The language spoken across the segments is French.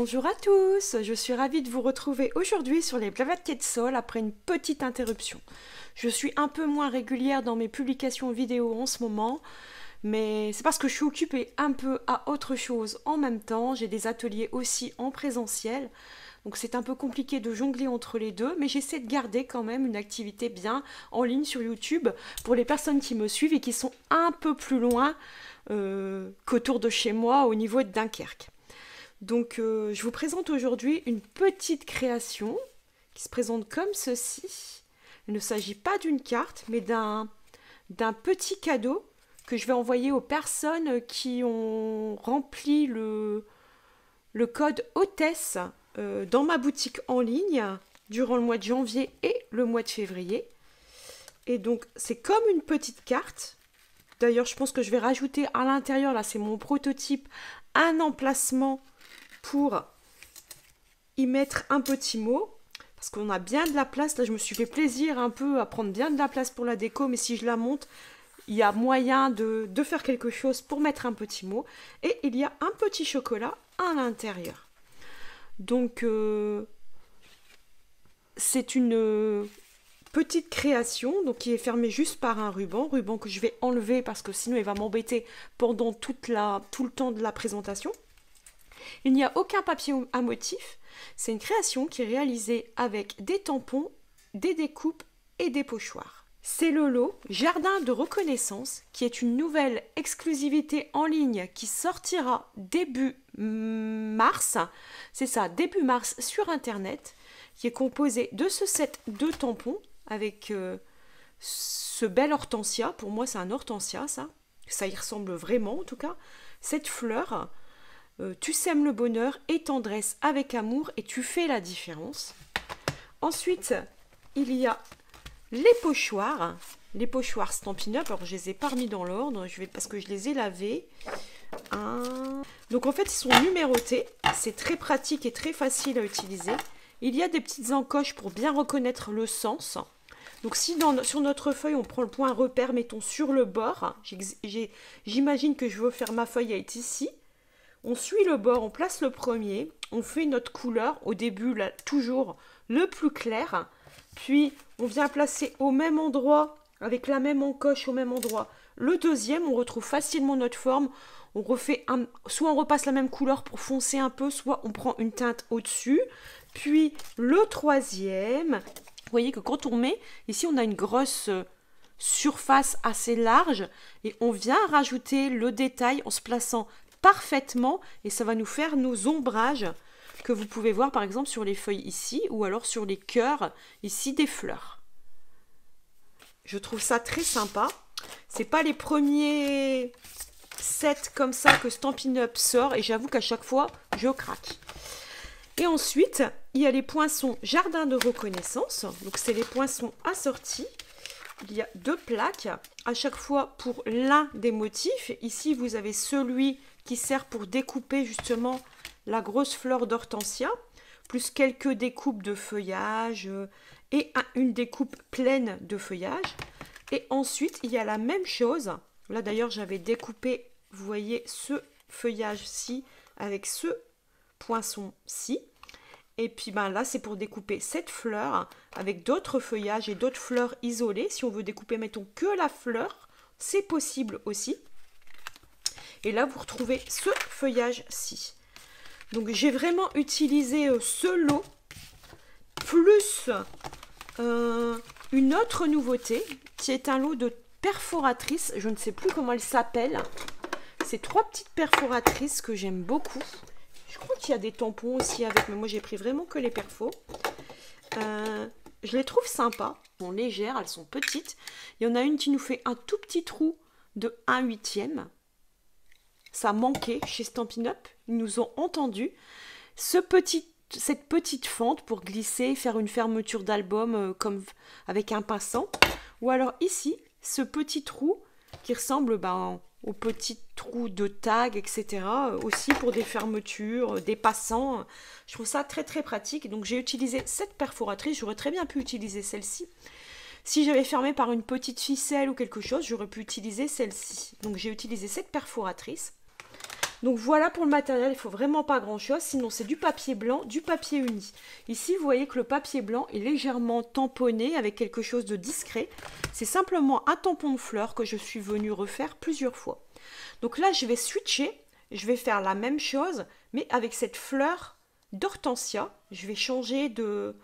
Bonjour à tous, je suis ravie de vous retrouver aujourd'hui sur les Blavatsky de Sol après une petite interruption. Je suis un peu moins régulière dans mes publications vidéo en ce moment, mais c'est parce que je suis occupée un peu à autre chose en même temps. J'ai des ateliers aussi en présentiel, donc c'est un peu compliqué de jongler entre les deux, mais j'essaie de garder quand même une activité bien en ligne sur YouTube pour les personnes qui me suivent et qui sont un peu plus loin qu'autour de chez moi au niveau de Dunkerque. Donc je vous présente aujourd'hui une petite création qui se présente comme ceci. Il ne s'agit pas d'une carte, mais d'un petit cadeau que je vais envoyer aux personnes qui ont rempli le code hôtesse dans ma boutique en ligne durant le mois de janvier et le mois de février. Et donc c'est comme une petite carte. D'ailleurs, je pense que je vais rajouter à l'intérieur, là c'est mon prototype, un emplacement pour y mettre un petit mot, parce qu'on a bien de la place. Là, je me suis fait plaisir un peu à prendre bien de la place pour la déco, mais si je la monte, il y a moyen de faire quelque chose pour mettre un petit mot. Et il y a un petit chocolat à l'intérieur. Donc, c'est une petite création donc qui est fermée juste par un ruban que je vais enlever parce que sinon il va m'embêter pendant tout le temps de la présentation. Il n'y a aucun papier à motif. C'est une création qui est réalisée avec des tampons, des découpes et des pochoirs. C'est le lot Jardin de reconnaissance qui est une nouvelle exclusivité en ligne qui sortira début mars. C'est ça, début mars sur internet, qui est composé de ce set de tampons avec ce bel hortensia. Pour moi, c'est un hortensia, ça. Ça y ressemble vraiment en tout cas. Cette fleur. Tu sèmes le bonheur et tendresse avec amour et tu fais la différence. Ensuite, il y a les pochoirs Stampin' Up. Alors, je les ai pas remis dans l'ordre parce que je les ai lavés. Donc, en fait, ils sont numérotés. C'est très pratique et très facile à utiliser. Il y a des petites encoches pour bien reconnaître le sens. Donc, si sur notre feuille, on prend le point repère, mettons sur le bord. J'imagine que je veux faire ma feuille est ici. On suit le bord, on place le premier, on fait notre couleur, au début, là, toujours le plus clair, puis on vient placer au même endroit, avec la même encoche au même endroit, le deuxième, on retrouve facilement notre forme, on refait soit on repasse la même couleur pour foncer un peu, soit on prend une teinte au-dessus, puis le troisième, vous voyez que quand on met, ici on a une grosse surface assez large, et on vient rajouter le détail en se plaçant parfaitement et ça va nous faire nos ombrages que vous pouvez voir par exemple sur les feuilles ici ou alors sur les cœurs ici des fleurs. Je trouve ça très sympa. C'est pas les premiers sets comme ça que Stampin' Up sort et j'avoue qu'à chaque fois je craque. Et ensuite il y a les poinçons Jardin de reconnaissance. Donc c'est les poinçons assortis. Il y a deux plaques à chaque fois pour l'un des motifs. Ici vous avez celui qui sert pour découper justement la grosse fleur d'hortensia, plus quelques découpes de feuillage et une découpe pleine de feuillage. Et ensuite, il y a la même chose. Là d'ailleurs, j'avais découpé, vous voyez, ce feuillage-ci avec ce poinçon-ci. Et puis là, c'est pour découper cette fleur avec d'autres feuillages et d'autres fleurs isolées. Si on veut découper, mettons, que la fleur, c'est possible aussi. Et là, vous retrouvez ce feuillage-ci. Donc, j'ai vraiment utilisé ce lot, plus une autre nouveauté, qui est un lot de perforatrices. Je ne sais plus comment elles s'appellent. C'est 3 petites perforatrices que j'aime beaucoup. Je crois qu'il y a des tampons aussi avec, mais moi, j'ai pris vraiment que les perfos. Je les trouve sympas. Elles sont légères, elles sont petites. Il y en a une qui nous fait un tout petit trou de 1/8. Ça manquait chez Stampin' Up, ils nous ont entendu. Cette petite fente pour glisser, faire une fermeture d'album comme avec un passant. Ou alors ici, ce petit trou qui ressemble au petit trou de tag, etc. Aussi pour des fermetures, des passants. Je trouve ça très très pratique. Donc j'ai utilisé cette perforatrice, j'aurais très bien pu utiliser celle-ci. Si j'avais fermé par une petite ficelle ou quelque chose, j'aurais pu utiliser celle-ci. Donc j'ai utilisé cette perforatrice. Donc voilà pour le matériel, il faut vraiment pas grand chose, sinon c'est du papier blanc, du papier uni. Ici vous voyez que le papier blanc est légèrement tamponné avec quelque chose de discret. C'est simplement un tampon de fleurs que je suis venue refaire plusieurs fois. Donc là je vais switcher, je vais faire la même chose mais avec cette fleur d'hortensia. Je vais changer de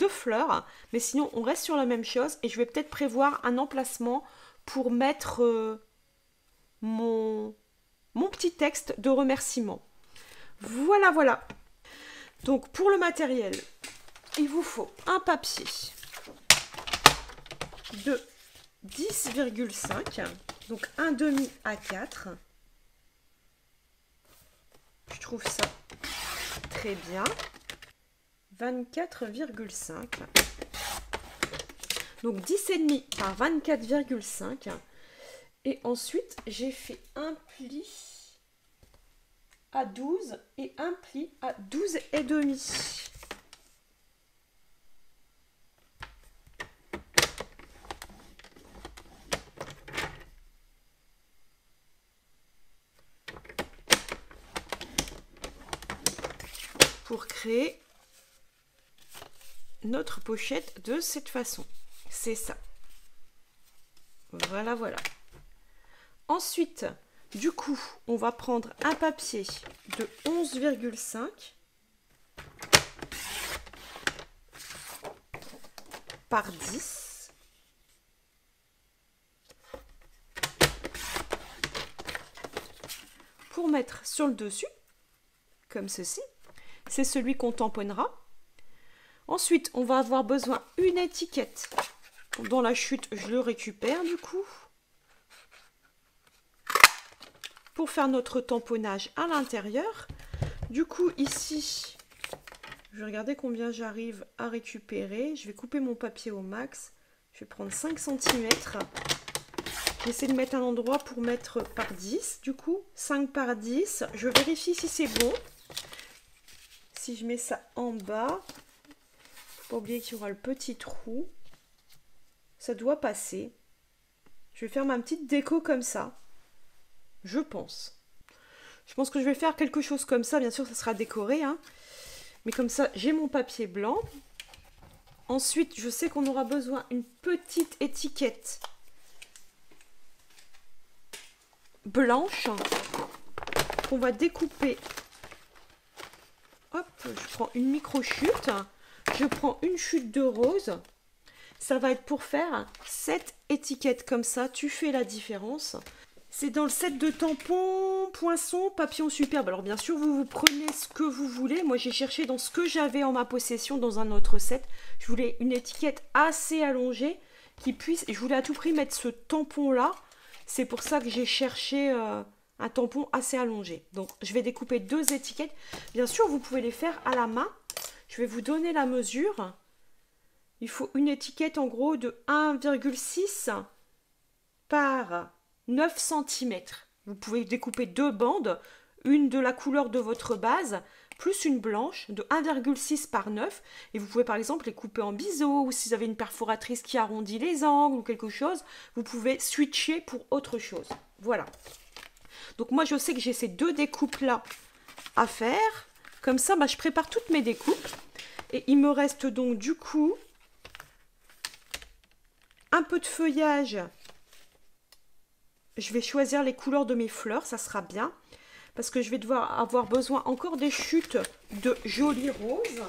fleurs, mais sinon on reste sur la même chose et je vais peut-être prévoir un emplacement pour mettre mon petit texte de remerciement. Voilà, voilà. Donc pour le matériel, il vous faut un papier de 10,5, donc un demi A4. Je trouve ça très bien. 24,5. Donc 10,5 par 24,5. Et ensuite, j'ai fait un pli à 12 et un pli à 12,5. Pour créer notre pochette de cette façon. C'est ça. Voilà, voilà. Ensuite, du coup, on va prendre un papier de 11,5 par 10. Pour mettre sur le dessus, comme ceci. C'est celui qu'on tamponnera. Ensuite, on va avoir besoin d'une étiquette. Dans la chute, je le récupère du coup. Pour faire notre tamponnage à l'intérieur. Du coup, ici, je vais regarder combien j'arrive à récupérer. Je vais couper mon papier au max. Je vais prendre 5 cm. J'essaie de mettre un endroit pour mettre par 10. Du coup, 5 par 10. Je vérifie si c'est bon. Si je mets ça en bas, faut pas oublier qu'il y aura le petit trou. Ça doit passer. Je vais faire ma petite déco comme ça. Je pense. Je pense que je vais faire quelque chose comme ça. Bien sûr, ça sera décoré, hein. Mais comme ça, j'ai mon papier blanc. Ensuite, je sais qu'on aura besoin d'une petite étiquette blanche qu'on va découper. Hop, je prends une micro-chute. Je prends une chute de rose. Ça va être pour faire cette étiquette comme ça. Tu fais la différence. C'est dans le set de tampons, poinçons, papillons superbes. Alors bien sûr, vous prenez ce que vous voulez. Moi, j'ai cherché dans ce que j'avais en ma possession dans un autre set. Je voulais une étiquette assez allongée qui puisse... Et je voulais à tout prix mettre ce tampon-là. C'est pour ça que j'ai cherché un tampon assez allongé. Donc, je vais découper 2 étiquettes. Bien sûr, vous pouvez les faire à la main. Je vais vous donner la mesure. Il faut une étiquette en gros de 1,6 par 9 cm. Vous pouvez découper 2 bandes, une de la couleur de votre base, plus une blanche de 1,6 par 9. Et vous pouvez par exemple les couper en biseau, ou si vous avez une perforatrice qui arrondit les angles ou quelque chose, vous pouvez switcher pour autre chose. Voilà. Donc moi je sais que j'ai ces 2 découpes-là à faire. Comme ça, je prépare toutes mes découpes. Et il me reste donc du coup un peu de feuillage. Je vais choisir les couleurs de mes fleurs, ça sera bien. Parce que je vais devoir avoir besoin encore des chutes de jolies roses.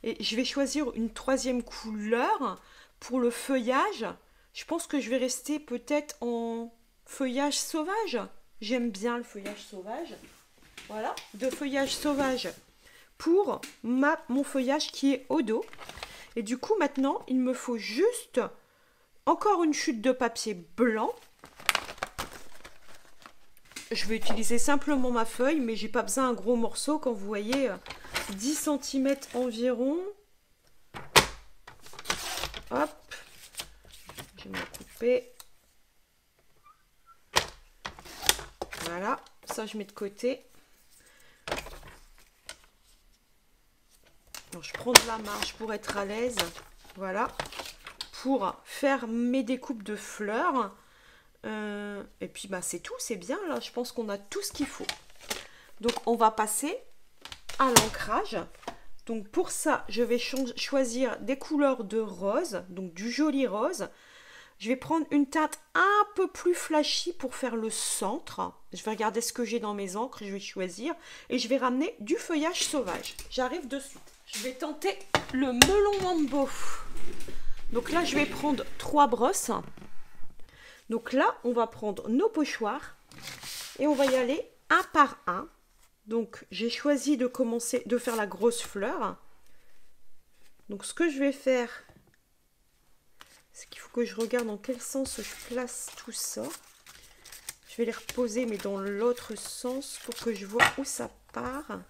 Et je vais choisir une 3e couleur pour le feuillage. Je pense que je vais rester peut-être en feuillage sauvage. J'aime bien le feuillage sauvage. Voilà, de feuillage sauvage pour mon feuillage qui est au dos. Et du coup, maintenant, il me faut juste encore une chute de papier blanc. Je vais utiliser simplement ma feuille, mais j'ai pas besoin d'un gros morceau. Quand vous voyez 10 cm environ. Hop. Je vais me couper. Voilà. Ça, je mets de côté. Donc, je prends de la marge pour être à l'aise. Voilà. Pour faire mes découpes de fleurs. Et puis bah c'est tout, c'est bien là, je pense qu'on a tout ce qu'il faut. Donc on va passer à l'ancrage. Donc pour ça, je vais choisir des couleurs de rose, donc du joli rose. Je vais prendre une teinte un peu plus flashy pour faire le centre. Je vais regarder ce que j'ai dans mes encres, je vais choisir. Et je vais ramener du feuillage sauvage. J'arrive de suite. Je vais tenter le melon mambo. Donc là, je vais prendre 3 brosses. Donc là, on va prendre nos pochoirs. Et on va y aller un par un. Donc j'ai choisi de commencer de faire la grosse fleur. Donc ce que je vais faire, c'est qu'il faut que je regarde dans quel sens je place tout ça. Je vais les reposer mais dans l'autre sens pour que je vois où ça part.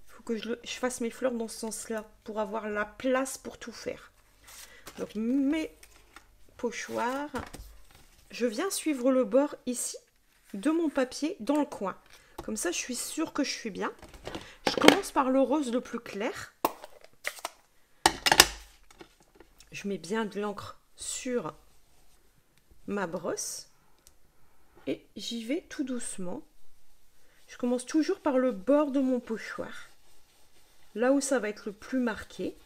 Il faut que je fasse mes fleurs dans ce sens-là pour avoir la place pour tout faire. Donc mes pochoirs, je viens suivre le bord ici de mon papier dans le coin. Comme ça, je suis sûre que je suis bien. Je commence par le rose le plus clair. Je mets bien de l'encre sur ma brosse. Et j'y vais tout doucement. Je commence toujours par le bord de mon pochoir. Là où ça va être le plus marqué.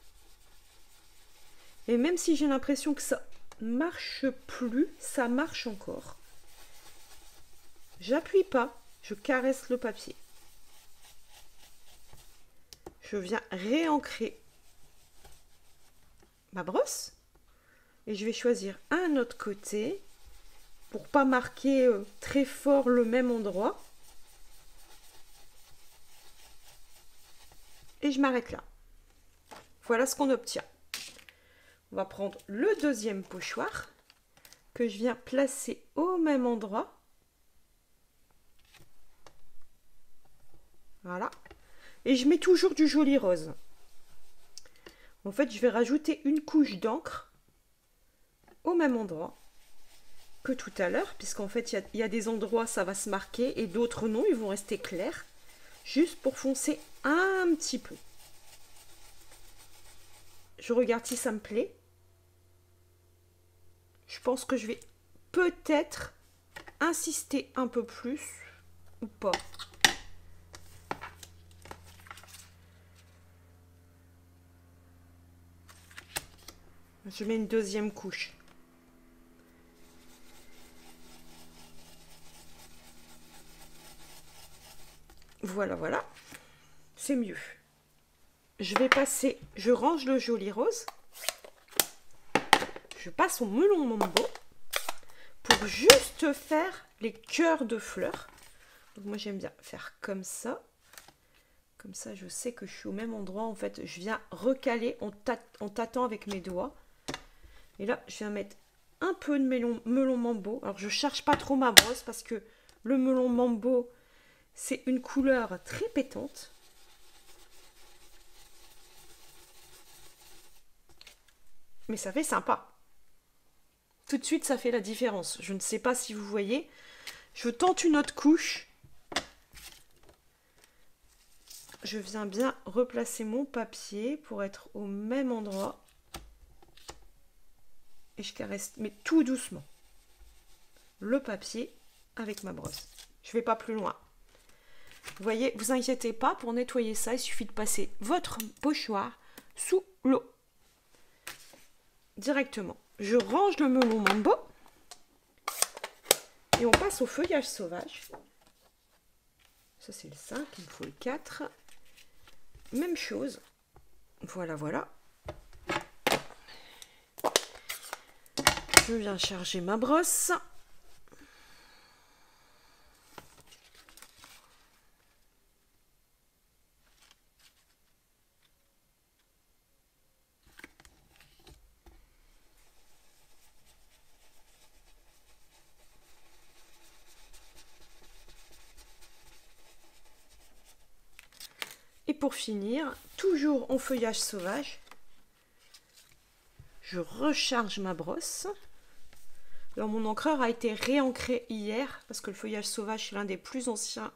Et même si j'ai l'impression que ça marche plus, ça marche encore. J'appuie pas, je caresse le papier. Je viens réancrer ma brosse et je vais choisir un autre côté pour pas marquer très fort le même endroit. Et je m'arrête là. Voilà ce qu'on obtient. On va prendre le deuxième pochoir que je viens placer au même endroit. Voilà. Et je mets toujours du joli rose. En fait, je vais rajouter une couche d'encre au même endroit que tout à l'heure, puisqu'en fait, il y a des endroits, ça va se marquer, et d'autres non, ils vont rester clairs, juste pour foncer un petit peu. Je regarde si ça me plaît. Je pense que je vais peut-être insister un peu plus, ou pas. Je mets une deuxième couche. Voilà, voilà. C'est mieux. Je vais passer, je range le joli rose. Je passe au melon mambo pour juste faire les cœurs de fleurs. Donc moi j'aime bien faire comme ça. Comme ça je sais que je suis au même endroit. En fait je viens recaler en tâtant avec mes doigts. Et là je viens mettre un peu de melon mambo. Alors je cherche pas trop ma brosse parce que le melon mambo c'est une couleur très pétante. Mais ça fait sympa. Tout de suite, ça fait la différence. Je ne sais pas si vous voyez. Je tente une autre couche. Je viens bien replacer mon papier pour être au même endroit. Et je caresse, mais tout doucement, le papier avec ma brosse. Je ne vais pas plus loin. Vous voyez, vous inquiétez pas, pour nettoyer ça, il suffit de passer votre pochoir sous l'eau. Directement. Je range le melon mambo et on passe au feuillage sauvage. Ça c'est le 5, il me faut le 4. Même chose. Voilà, voilà. Je viens charger ma brosse. Et pour finir, toujours en feuillage sauvage, je recharge ma brosse. Alors mon encreur a été réancré hier, parce que le feuillage sauvage c'est l'un des plus anciens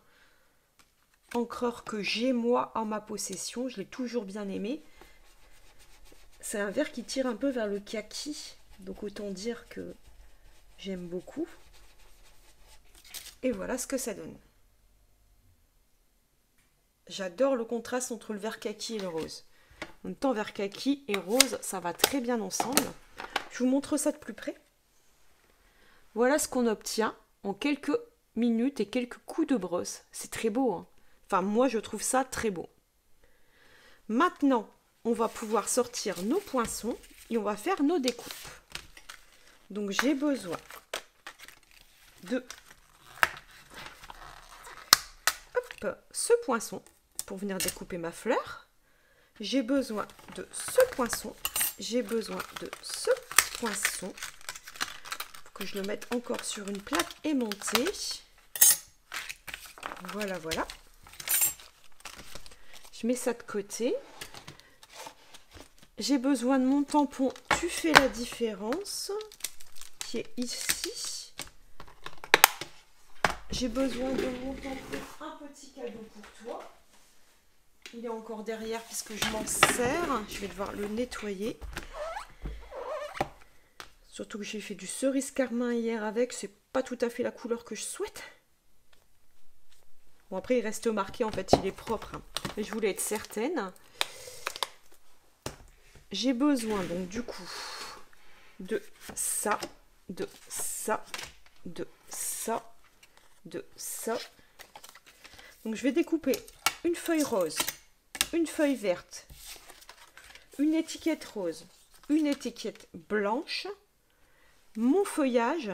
encreurs que j'ai moi en ma possession. Je l'ai toujours bien aimé. C'est un vert qui tire un peu vers le kaki, donc autant dire que J'aime beaucoup. Et voilà ce que ça donne. J'adore le contraste entre le vert kaki et le rose. En même temps, vert kaki et rose, ça va très bien ensemble. Je vous montre ça de plus près. Voilà ce qu'on obtient en quelques minutes et quelques coups de brosse. C'est très beau, hein. Enfin, moi, je trouve ça très beau. Maintenant, on va pouvoir sortir nos poinçons et on va faire nos découpes. Donc, j'ai besoin de ce poinçon pour venir découper ma fleur. J'ai besoin de ce poinçon. J'ai besoin de ce poinçon. Faut que je le mette encore sur une plaque aimantée. Voilà, voilà. Je mets ça de côté. J'ai besoin de mon tampon Tu fais la différence, qui est ici. J'ai besoin de mon tampon Un petit cadeau pour toi. Il est encore derrière puisque je m'en sers. Je vais devoir le nettoyer. Surtout que j'ai fait du cerise carmin hier avec. C'est pas tout à fait la couleur que je souhaite. Bon, après, il reste marqué. En fait, il est propre. Hein. Mais je voulais être certaine. J'ai besoin, donc, du coup, de ça, de ça, de ça, de ça. Donc, je vais découper une feuille rose, une feuille verte, une étiquette rose, une étiquette blanche, mon feuillage,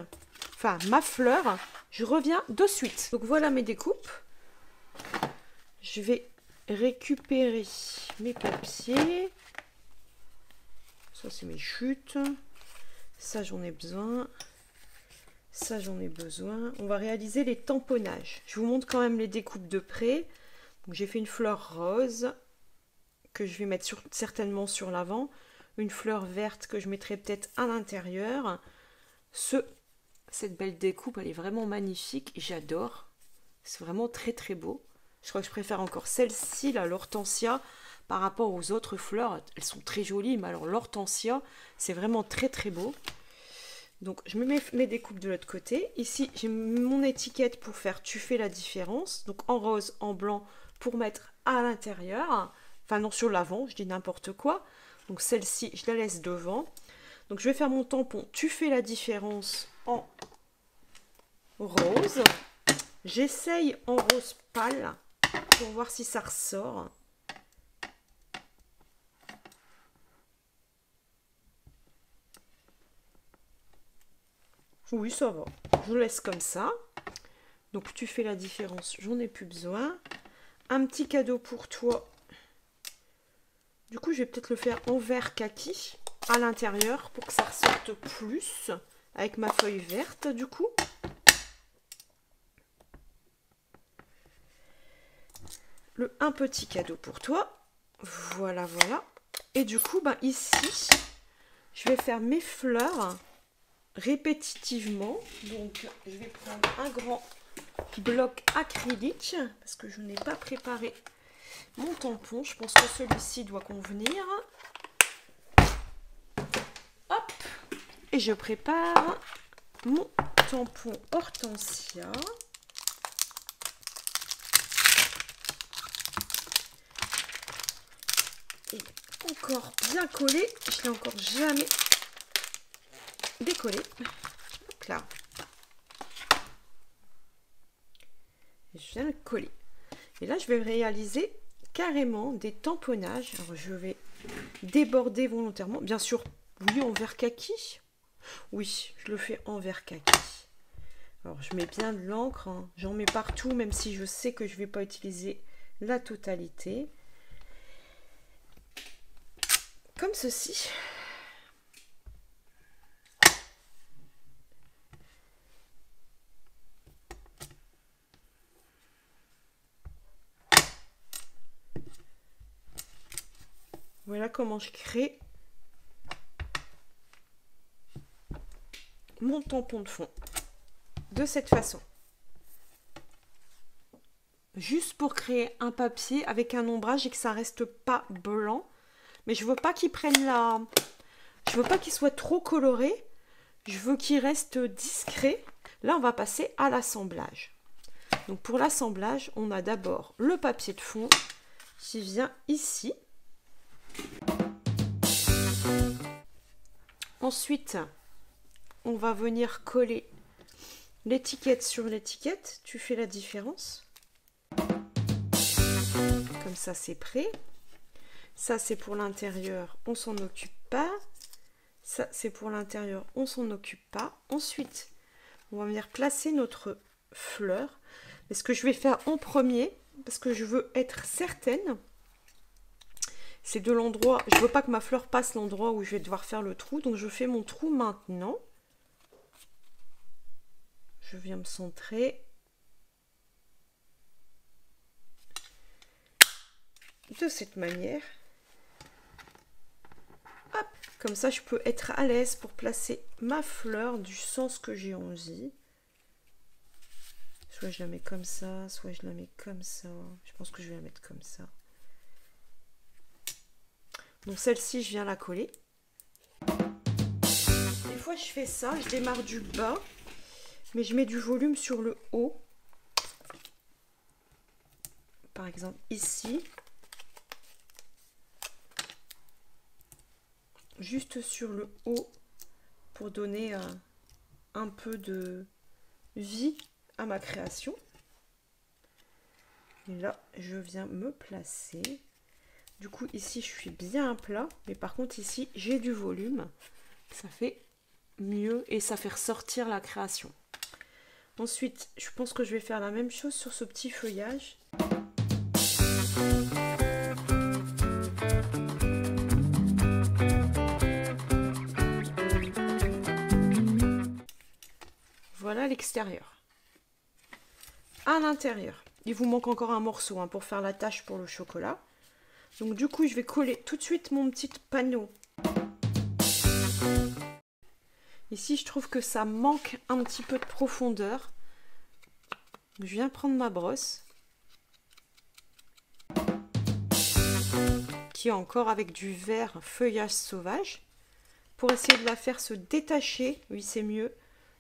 enfin ma fleur. Je reviens de suite. Donc voilà mes découpes. Je vais récupérer mes papiers. Ça c'est mes chutes. Ça j'en ai besoin. Ça j'en ai besoin. On va réaliser les tamponnages. Je vous montre quand même les découpes de près. J'ai fait une fleur rose que je vais mettre certainement sur l'avant, une fleur verte que je mettrai peut-être à l'intérieur. Cette belle découpe, elle est vraiment magnifique, j'adore. C'est vraiment très très beau. Je crois que je préfère encore celle-ci, là, l'hortensia, par rapport aux autres fleurs. Elles sont très jolies, mais alors l'hortensia, c'est vraiment très très beau. Donc je me mets mes découpes de l'autre côté. Ici, j'ai mon étiquette pour faire Tu fais la différence. Donc en rose, en blanc, pour mettre à l'intérieur, enfin non sur l'avant, je dis n'importe quoi. Donc celle-ci, je la laisse devant. Donc je vais faire mon tampon Tu fais la différence en rose. J'essaye en rose pâle pour voir si ça ressort. Oui, ça va. Je laisse comme ça. Donc Tu fais la différence, j'en ai plus besoin. Un petit cadeau pour toi. Du coup, je vais peut-être le faire en vert kaki à l'intérieur pour que ça ressorte plus avec ma feuille verte du coup. Un petit cadeau pour toi. Voilà, voilà. Et du coup, ben, ici, je vais faire mes fleurs répétitivement. Donc, je vais prendre un grand bloc acrylique parce que je n'ai pas préparé mon tampon. Je pense que celui-ci doit convenir. Hop. Et je prépare mon tampon hortensia. Et encore bien collé. Je l'ai encore jamais décollé. Hop là. Je viens le coller. Et là, je vais réaliser carrément des tamponnages. Alors, je vais déborder volontairement. Bien sûr, oui, en vert kaki. Oui, je le fais en vert kaki. Alors, je mets bien de l'encre. Hein. J'en mets partout, même si je sais que je ne vais pas utiliser la totalité. Comme ceci. Voilà comment je crée mon tampon de fond. De cette façon. Juste pour créer un papier avec un ombrage et que ça reste pas blanc. Mais je veux pas qu'il prenne la... Je veux pas qu'il soit trop coloré. Je veux qu'il reste discret. Là, on va passer à l'assemblage. Donc pour l'assemblage, on a d'abord le papier de fond qui vient ici. Ensuite, on va venir coller l'étiquette sur l'étiquette. Tu fais la différence. Comme ça, c'est prêt. Ça, c'est pour l'intérieur, on s'en occupe pas. Ça, c'est pour l'intérieur, on s'en occupe pas. Ensuite, on va venir placer notre fleur. Mais ce que je vais faire en premier, parce que je veux être certaine, c'est de l'endroit, je veux pas que ma fleur passe l'endroit où je vais devoir faire le trou. Donc, je fais mon trou maintenant. Je viens me centrer. De cette manière. Hop, comme ça, je peux être à l'aise pour placer ma fleur du sens que j'ai envie. Soit je la mets comme ça, soit je la mets comme ça. Je pense que je vais la mettre comme ça. Donc celle-ci, je viens la coller. Des fois, je fais ça, je démarre du bas, mais je mets du volume sur le haut. Par exemple, ici. Juste sur le haut pour donner un peu de vie à ma création. Et là, je viens me placer. Du coup, ici, je suis bien à plat. Mais par contre, ici, j'ai du volume. Ça fait mieux et ça fait ressortir la création. Ensuite, je pense que je vais faire la même chose sur ce petit feuillage. Voilà l'extérieur. À l'intérieur, il vous manque encore un morceau pour faire la tâche pour le chocolat. Donc du coup, je vais coller tout de suite mon petit panneau. Ici, je trouve que ça manque un petit peu de profondeur. Je viens prendre ma brosse. Qui est encore avec du vert feuillage sauvage. Pour essayer de la faire se détacher, oui c'est mieux,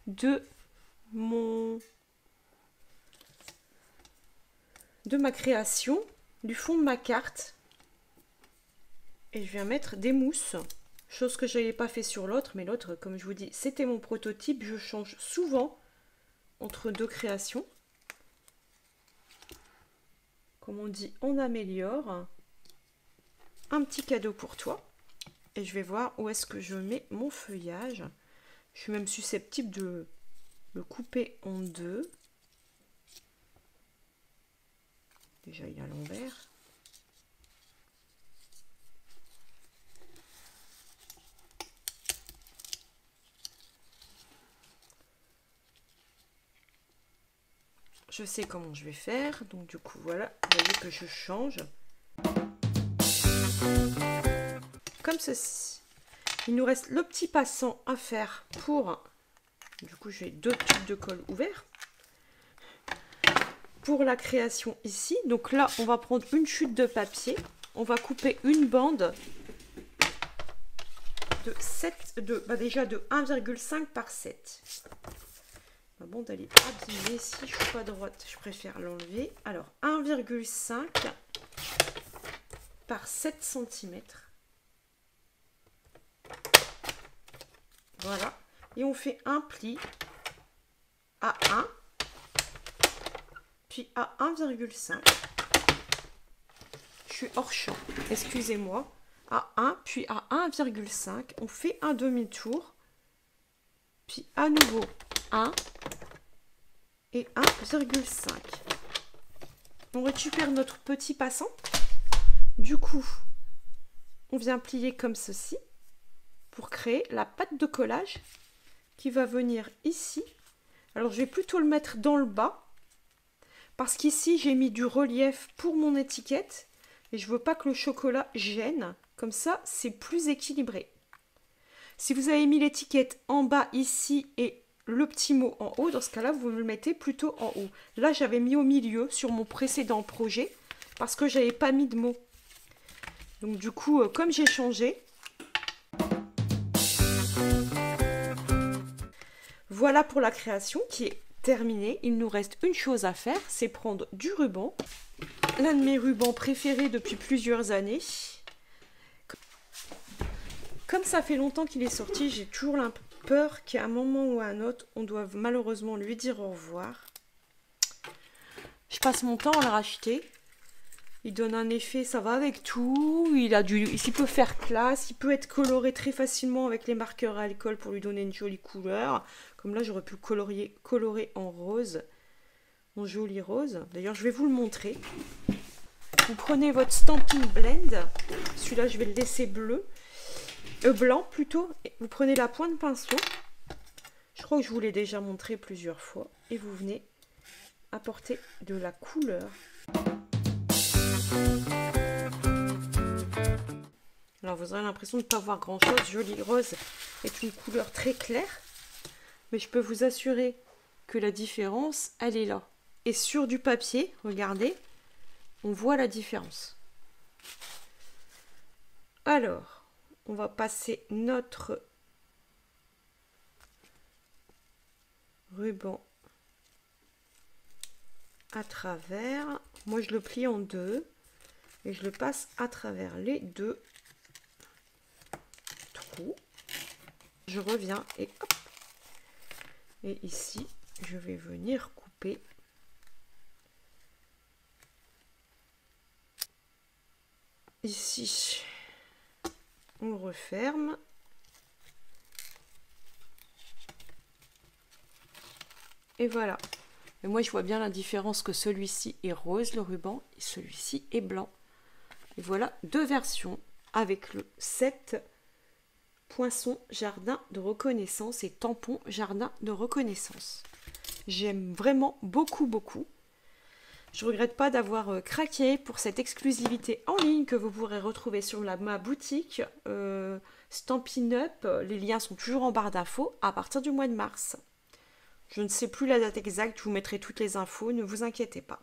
de ma création, du fond de ma carte. Et je viens mettre des mousses, chose que je n'avais pas fait sur l'autre, mais l'autre, comme je vous dis, c'était mon prototype. Je change souvent entre deux créations. Comme on dit, on améliore. Un petit cadeau pour toi. Et je vais voir où est-ce que je mets mon feuillage. Je suis même susceptible de le couper en deux. Déjà, il est à l'envers. Je sais comment je vais faire. Donc, du coup, voilà. Vous voyez que je change. Comme ceci. Il nous reste le petit passant à faire pour... Du coup, j'ai deux tubes de colle ouverts. Pour la création ici. Donc là, on va prendre une chute de papier. On va couper une bande de déjà de 1,5 par 7. Ma bande, elle est abîmée. Si je suis pas droite, je préfère l'enlever. Alors, 1,5 par 7 cm. Voilà. Et on fait un pli à 1, puis à 1,5. Je suis hors champ, excusez-moi. À 1, puis à 1,5. On fait un demi-tour. Puis à nouveau 1 et 1,5. On récupère notre petit passant. Du coup, on vient plier comme ceci pour créer la pâte de collage qui va venir ici. Alors, je vais plutôt le mettre dans le bas parce qu'ici, j'ai mis du relief pour mon étiquette et je veux pas que le chocolat gêne. Comme ça, c'est plus équilibré. Si vous avez mis l'étiquette en bas ici et le petit mot en haut, dans ce cas-là, vous le mettez plutôt en haut. Là, j'avais mis au milieu sur mon précédent projet parce que j'avais pas mis de mots. Donc, du coup, comme j'ai changé, Voilà pour la création qui est terminée. Il nous reste une chose à faire, c'est prendre du ruban. L'un de mes rubans préférés depuis plusieurs années. Comme ça fait longtemps qu'il est sorti, j'ai toujours la peur qu'à un moment ou à un autre, on doive malheureusement lui dire au revoir. Je passe mon temps à le racheter. Il donne un effet, ça va avec tout. Il peut faire classe, il peut être coloré très facilement avec les marqueurs à alcool pour lui donner une jolie couleur. Comme là, j'aurais pu le colorer en rose, en joli rose. D'ailleurs, je vais vous le montrer. Vous prenez votre Stampin' Blend. Celui-là, je vais le laisser blanc plutôt. Vous prenez la pointe de pinceau. Je crois que je vous l'ai déjà montré plusieurs fois. Et vous venez apporter de la couleur. Alors vous aurez l'impression de ne pas voir grand chose. Joli rose est une couleur très claire. Mais je peux vous assurer que la différence, elle est là. Et sur du papier, regardez, on voit la différence. Alors, on va passer notre ruban à travers. Moi, je le plie en deux et je le passe à travers les deux trous. Je reviens et hop. Et ici, je vais venir couper ici. On referme. Et voilà. Et moi, je vois bien la différence que celui-ci est rose, le ruban, et celui-ci est blanc. Et voilà deux versions avec le 7 poinçon jardin de reconnaissance et tampon jardin de reconnaissance. J'aime vraiment beaucoup, beaucoup. Je ne regrette pas d'avoir craqué pour cette exclusivité en ligne que vous pourrez retrouver sur ma boutique Stampin' Up. Les liens sont toujours en barre d'infos à partir du mois de mars. Je ne sais plus la date exacte, je vous mettrai toutes les infos, ne vous inquiétez pas.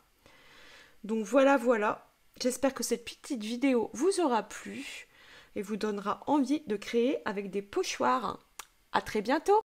Donc voilà. J'espère que cette petite vidéo vous aura plu et vous donnera envie de créer avec des pochoirs. À très bientôt!